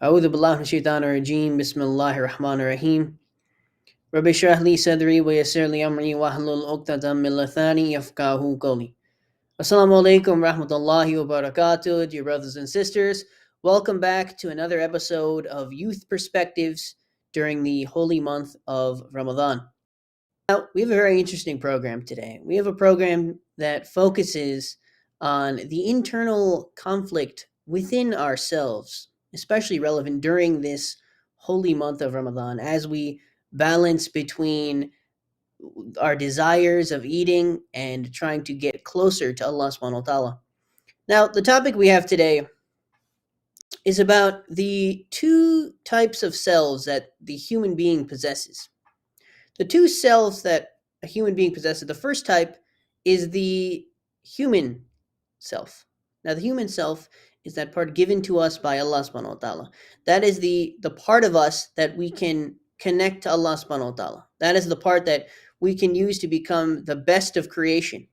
أعوذ بالله من الشيطان الرجيم بسم الله الرحمن الرحيم رب اشرح لي صدري ويسر لي أمري واحلل عقدة من لساني يفقهوا قولي. Assalamu alaikum rahmatullahi wa barakatuh, dear brothers and sisters. Welcome back to another episode of Youth Perspectives during the holy month of Ramadan. Now, we have a very interesting program today. We have a program that focuses on the internal conflict within ourselves, especially relevant during this holy month of Ramadan, as we balance between our desires of eating and trying to get closer to Allah subhanahu wa ta'ala. Now, the topic we have today is about the two types of selves that the human being possesses. The two selves that a human being possesses, the first type is the human self. Now, the human self is that part given to us by Allah subhanahu wa ta'ala. That is the part of us that we can connect to Allah subhanahu wa ta'ala. That is the part that we can use to become the best of creation.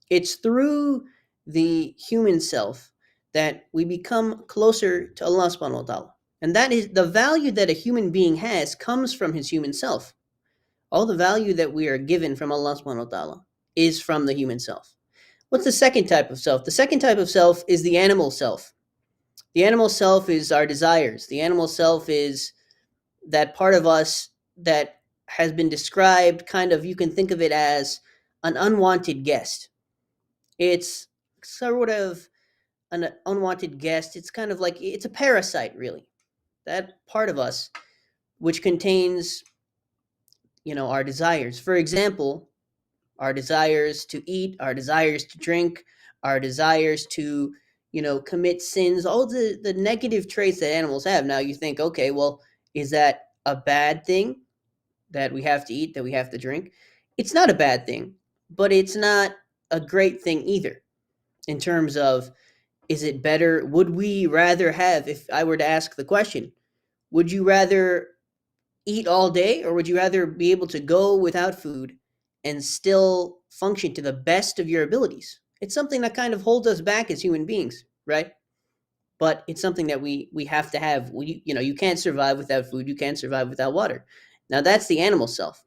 It's through the human self that we become closer to Allah subhanahu wa ta'ala. And that is the value that a human being has comes from his human self. All the value that we are given from Allah subhanahu wa ta'ala is from the human self. What's the second type of self? The second type of self is the animal self. The animal self is our desires. The animal self is that part of us that has been described kind of, you can think of it as an unwanted guest. It's sort of an unwanted guest. It's kind of like, it's a parasite, really. That part of us, which contains, our desires. For example, our desires to eat, our desires to drink, our desires to, commit sins, all the negative traits that animals have. Now you think, okay, well, is that a bad thing that we have to eat, that we have to drink? It's not a bad thing, but it's not a great thing either. In terms of, is it better? Would we rather have, if I were to ask the question, would you rather eat all day, or would you rather be able to go without food and still function to the best of your abilities? It's something that kind of holds us back as human beings, right? But it's something that we have to have. You can't survive without food, you can't survive without water. Now that's the animal self.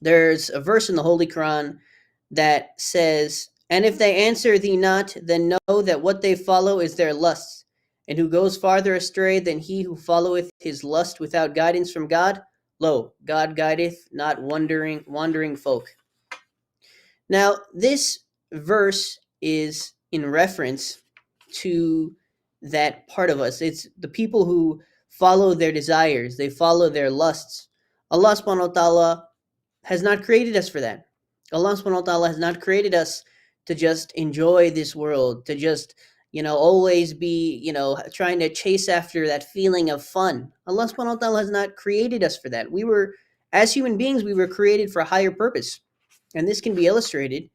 There's a verse in the Holy Quran that says, "And if they answer thee not, then know that what they follow is their lusts. And who goes farther astray than he who followeth his lust without guidance from God? Lo, God guideth not wandering folk." Now, this verse is in reference to that part of us. It's the people who follow their desires, they follow their lusts. Allah subhanahu wa ta'ala has not created us for that. Allah subhanahu wa ta'ala has not created us to just enjoy this world, to just, always be, trying to chase after that feeling of fun. Allah subhanahu wa ta'ala has not created us for that. As human beings, we were created for a higher purpose. And this can be illustrated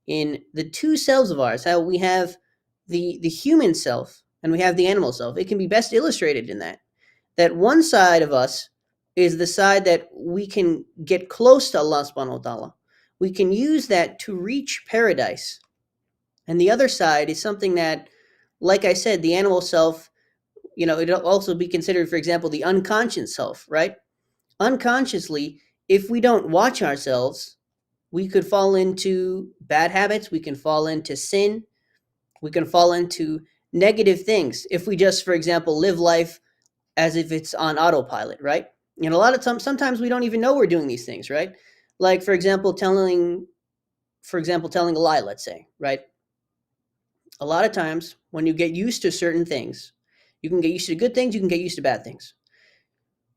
in the two selves of ours, how we have the human self and we have the animal self. It can be best illustrated in that one side of us is the side that we can get close to Allah subhanahu wa ta'ala. We can use that to reach paradise. And the other side is something that, like I said, the animal self, it'll also be considered, for example, the unconscious self, right? Unconsciously, if we don't watch ourselves, we could fall into bad habits, we can fall into sin, we can fall into negative things if we just, for example, live life as if it's on autopilot, right? And a lot of times, sometimes we don't even know we're doing these things, right? Like, for example, telling a lie, let's say, right? A lot of times when you get used to certain things, you can get used to good things, you can get used to bad things.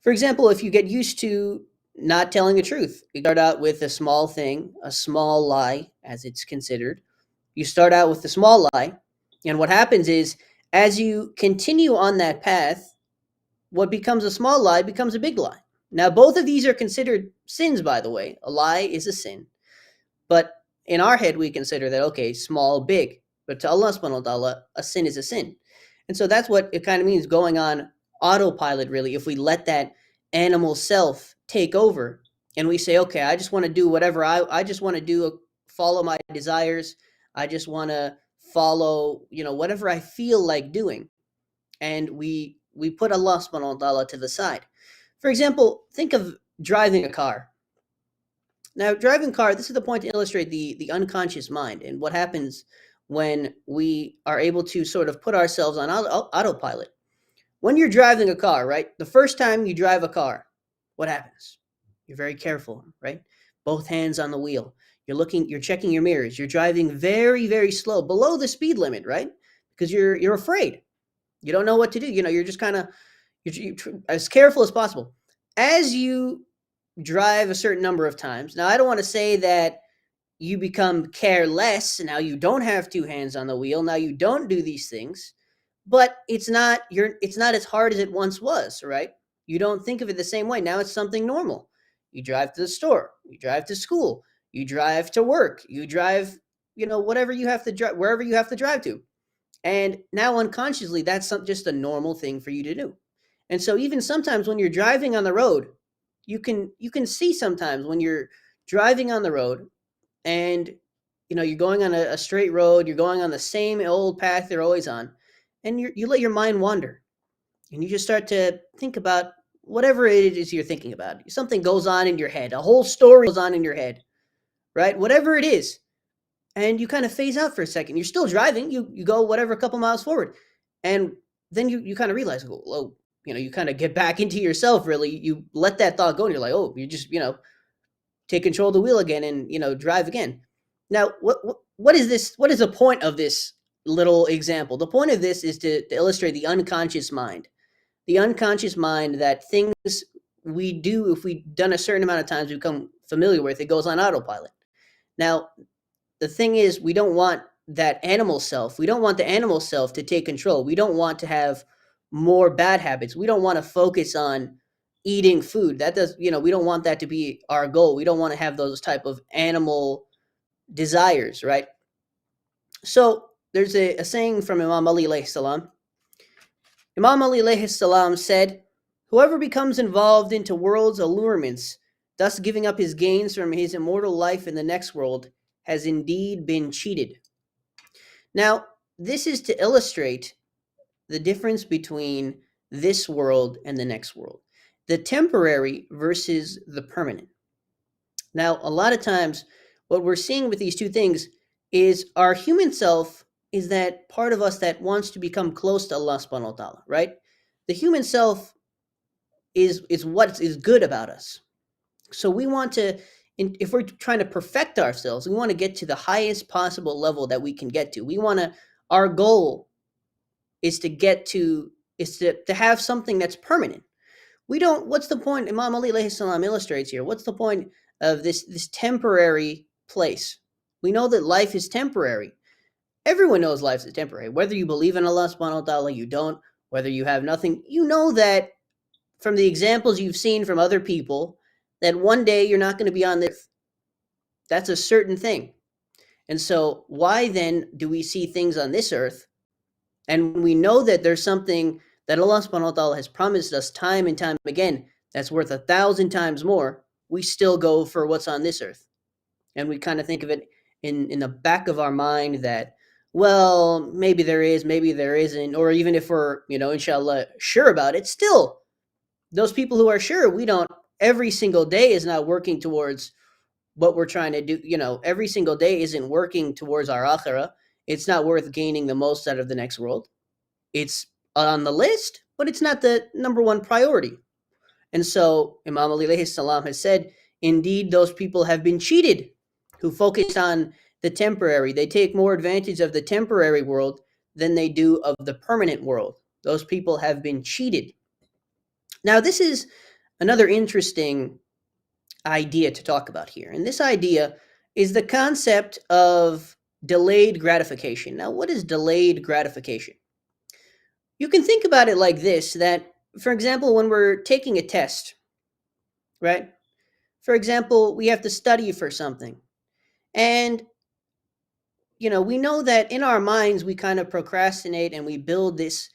For example, if you get used to not telling the truth, you start out with a small thing, a small lie, as it's considered. You start out with the small lie, and what happens is, as you continue on that path, what becomes a small lie becomes a big lie. Now, both of these are considered sins, by the way. A lie is a sin. But in our head, we consider that, okay, small, big. But to Allah subhanahu wa ta'ala, a sin is a sin. And so that's what it kind of means, going on autopilot, really, if we let that animal self take over and we say, okay, I just want to do whatever I just want to do, follow my desires. I just want to follow, whatever I feel like doing. And we we put Allah subhanahu wa ta'ala to the side. For example, think of driving a car. Now, driving a car, this is the point to illustrate the unconscious mind and what happens when we are able to sort of put ourselves on autopilot. When you're driving a car, right? The first time you drive a car, what happens? You're very careful, right? Both hands on the wheel. You're checking your mirrors. You're driving very, very slow, below the speed limit, right? Because you're afraid. You don't know what to do. You're just kind of as careful as possible. As you drive a certain number of times. Now, I don't want to say that you become careless. Now you don't have two hands on the wheel. Now you don't do these things, but it's not as hard as it once was, right? You don't think of it the same way. Now it's something normal. You drive to the store, you drive to school, you drive to work, you drive, whatever you have to drive, wherever you have to drive to. And now unconsciously, that's just a normal thing for you to do. And so even sometimes when you're driving on the road, you can see sometimes when you're driving on the road and you're going on a straight road, you're going on the same old path they're always on, and you let your mind wander and you just start to think about whatever it is you're thinking about. Something goes on in your head, a whole story goes on in your head, right? Whatever it is, and you kind of phase out for a second. You're still driving. You go whatever a couple miles forward, and then you kind of realize, oh, you kind of get back into yourself. Really, you let that thought go, and you're like, oh, you just take control of the wheel again, and drive again. Now, what is this? What is the point of this little example? The point of this is to illustrate the unconscious mind. The unconscious mind, that things we do, if we've done a certain amount of times, we become familiar with, it goes on autopilot. Now, the thing is, we don't want that animal self. We don't want the animal self to take control. We don't want to have more bad habits. We don't want to focus on eating food. We don't want that to be our goal. We don't want to have those type of animal desires, right? So there's a saying from Imam Ali alayhi salam. Imam Ali alayhi salam said, "Whoever becomes involved into world's allurements, thus giving up his gains from his immortal life in the next world, has indeed been cheated." Now, this is to illustrate the difference between this world and the next world, the temporary versus the permanent. Now, a lot of times, what we're seeing with these two things is our human self is that part of us that wants to become close to Allah subhanahu wa ta'ala, right? The human self is what is good about us. So we want to, if we're trying to perfect ourselves, we want to get to the highest possible level that we can get to. Our goal is to have something that's permanent. What's the point? Imam Ali alayhi salam illustrates here. What's the point of this temporary place? We know that life is temporary. Everyone knows life is temporary. Whether you believe in Allah subhanahu wa ta'ala, you don't, whether you have nothing, you know that from the examples you've seen from other people, that one day you're not going to be on this earth. That's a certain thing. And so why then do we see things on this earth? And we know that there's something that Allah subhanahu wa ta'ala has promised us time and time again that's worth 1,000 times more. We still go for what's on this earth. And we kind of think of it in the back of our mind that, well, maybe there is, maybe there isn't, or even if we're, inshallah, sure about it, still, those people who are sure, we don't, every single day is not working towards what we're trying to do. Every single day isn't working towards our akhirah. It's not worth gaining the most out of the next world. It's on the list, but it's not the number one priority. And so Imam Ali alayhi salam has said, indeed, those people have been cheated who focus on the temporary. They take more advantage of the temporary world than they do of the permanent world. Those people have been cheated. Now, this is another interesting idea to talk about here. And this idea is the concept of delayed gratification. Now, what is delayed gratification? You can think about it like this, that, for example, when we're taking a test, right? For example, we have to study for something. And, we know that in our minds, we kind of procrastinate and we build this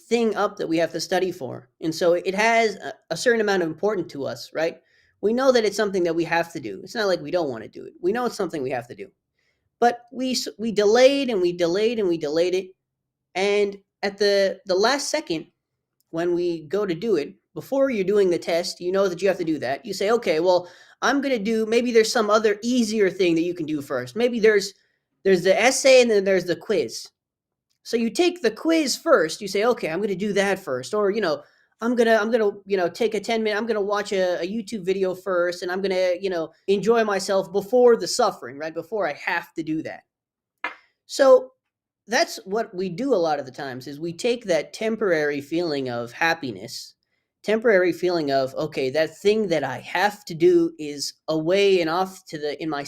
thing up that we have to study for. And so it has a certain amount of importance to us, right? We know that it's something that we have to do. It's not like we don't want to do it. We know it's something we have to do. But we delayed and we delayed and we delayed it. And at the last second, when we go to do it, before you're doing the test, you know that you have to do that. You say, okay, well, I'm going to do, maybe there's some other easier thing that you can do first. Maybe there's the essay and then there's the quiz. So you take the quiz first. You say, okay, I'm going to do that first. Or, I'm gonna, take a 10 minute. I'm gonna watch a YouTube video first, and I'm gonna, enjoy myself before the suffering, right? Before I have to do that. So that's what we do a lot of the times is we take that temporary feeling of happiness, temporary feeling of, okay, that thing that I have to do is away and off to the in my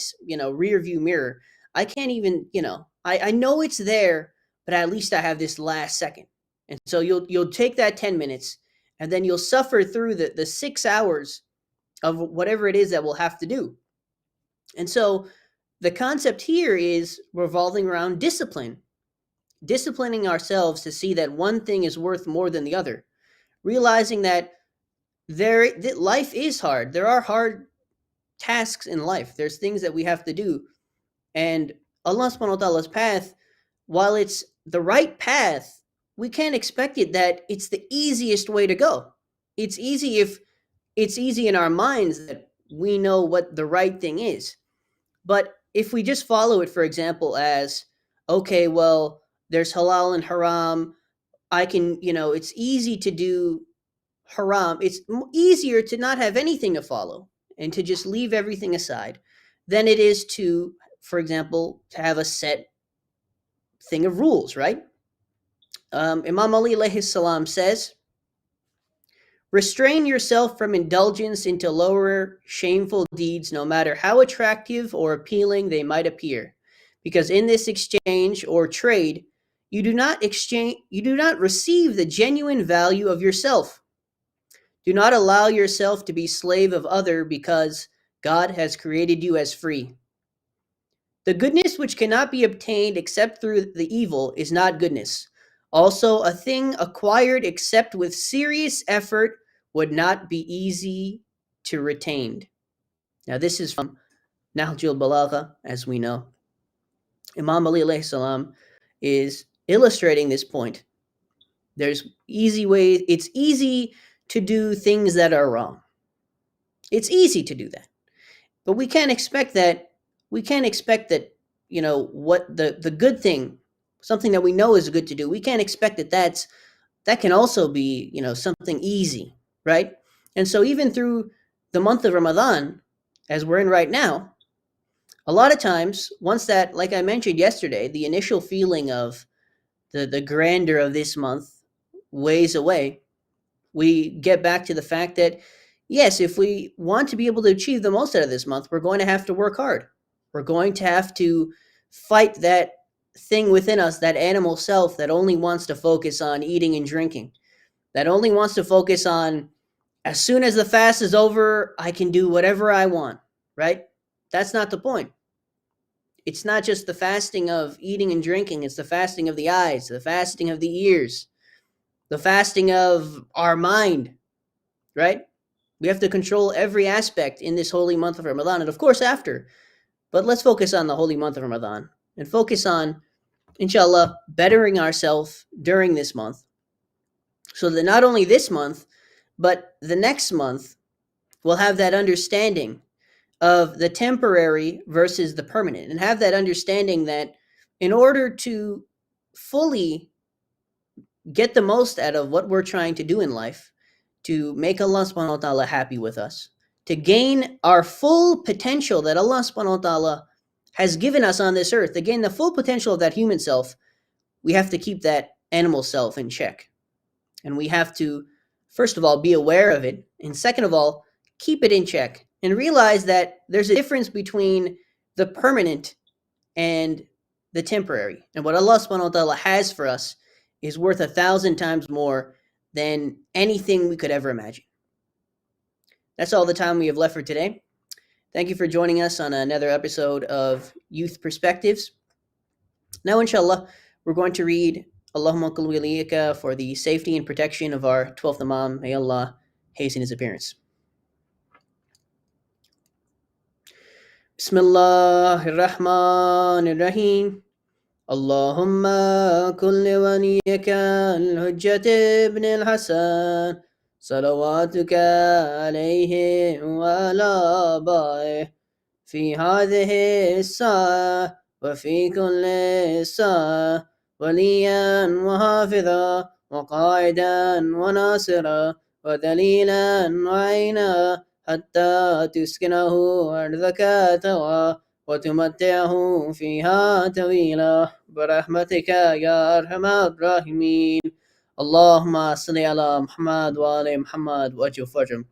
rear view mirror. I can't even, I know it's there, but at least I have this last second. And so you'll take that 10 minutes, and then you'll suffer through the 6 hours of whatever it is that we'll have to do. And so the concept here is revolving around discipline, disciplining ourselves to see that one thing is worth more than the other, realizing that life is hard. There are hard tasks in life. There's things that we have to do, and Allah subhanahu wa ta'ala's path, while it's the right path, we can't expect it that it's the easiest way to go. It's easy if it's easy in our minds that we know what the right thing is. But if we just follow it, for example, as, okay, well, there's halal and haram. I can, it's easy to do haram. It's easier to not have anything to follow and to just leave everything aside than it is to, for example, to have a set thing of rules, right? Imam Ali alayhi salam says, restrain yourself from indulgence into lower, shameful deeds, no matter how attractive or appealing they might appear. Because in this exchange or trade, you do not receive the genuine value of yourself. Do not allow yourself to be slave of other, because God has created you as free. The goodness which cannot be obtained except through the evil is not goodness. Also, a thing acquired except with serious effort would not be easy to retain. Now, this is from Nahjul Balagha, as we know. Imam Ali alayhi salam is illustrating this point. There's easy ways. It's easy to do things that are wrong. It's easy to do that, but we can't expect that. We can't expect that. What the good thing, something that we know is good to do. We can't expect that can also be, something easy, right? And so even through the month of Ramadan, as we're in right now, a lot of times, once that, like I mentioned yesterday, the initial feeling of the grandeur of this month weighs away, we get back to the fact that, yes, if we want to be able to achieve the most out of this month, we're going to have to work hard. We're going to have to fight that thing within us, that animal self that only wants to focus on eating and drinking, that only wants to focus on, as soon as the fast is over, I can do whatever I want, right? That's not the point. It's not just the fasting of eating and drinking, it's the fasting of the eyes, the fasting of the ears, the fasting of our mind, right? We have to control every aspect in this holy month of Ramadan, and of course after. But let's focus on the holy month of Ramadan and focus on, inshallah, bettering ourselves during this month, so that not only this month, but the next month, we'll have that understanding of the temporary versus the permanent, and have that understanding that in order to fully get the most out of what we're trying to do in life, to make Allah subhanahu wa ta'ala happy with us, to gain our full potential that Allah subhanahu wa ta'ala has given us on this earth, to gain the full potential of that human self, we have to keep that animal self in check. And we have to, first of all, be aware of it. And second of all, keep it in check and realize that there's a difference between the permanent and the temporary. And what Allah subhanahu wa ta'ala has for us is worth 1,000 times more than anything we could ever imagine. That's all the time we have left for today. Thank you for joining us on another episode of Youth Perspectives. Now, inshallah, we're going to read Allahumma qul waliyaka for the safety and protection of our 12th Imam. May Allah hasten his appearance. Bismillahir Rahmanir Rahim. اللهم كن لوليك الحجة ابن الحسن صلواتك عليه وعلى آبائه في هذه الساعة وفي كل ساعة وليا وحافظا وقائدا وناصرا ودليلا وعينا حتى تسكنه أرضك توا وتمتعه فيها طويلا برحمتك يا أرحم الراحمين. اللهم صل على محمد وعلى محمد وأجل فرجهم.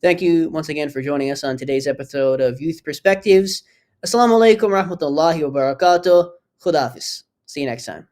Thank you once again for joining us on today's episode of Youth Perspectives. Assalamu alaikum rahmatullahi wa barakatuh. Khudafis. See you next time.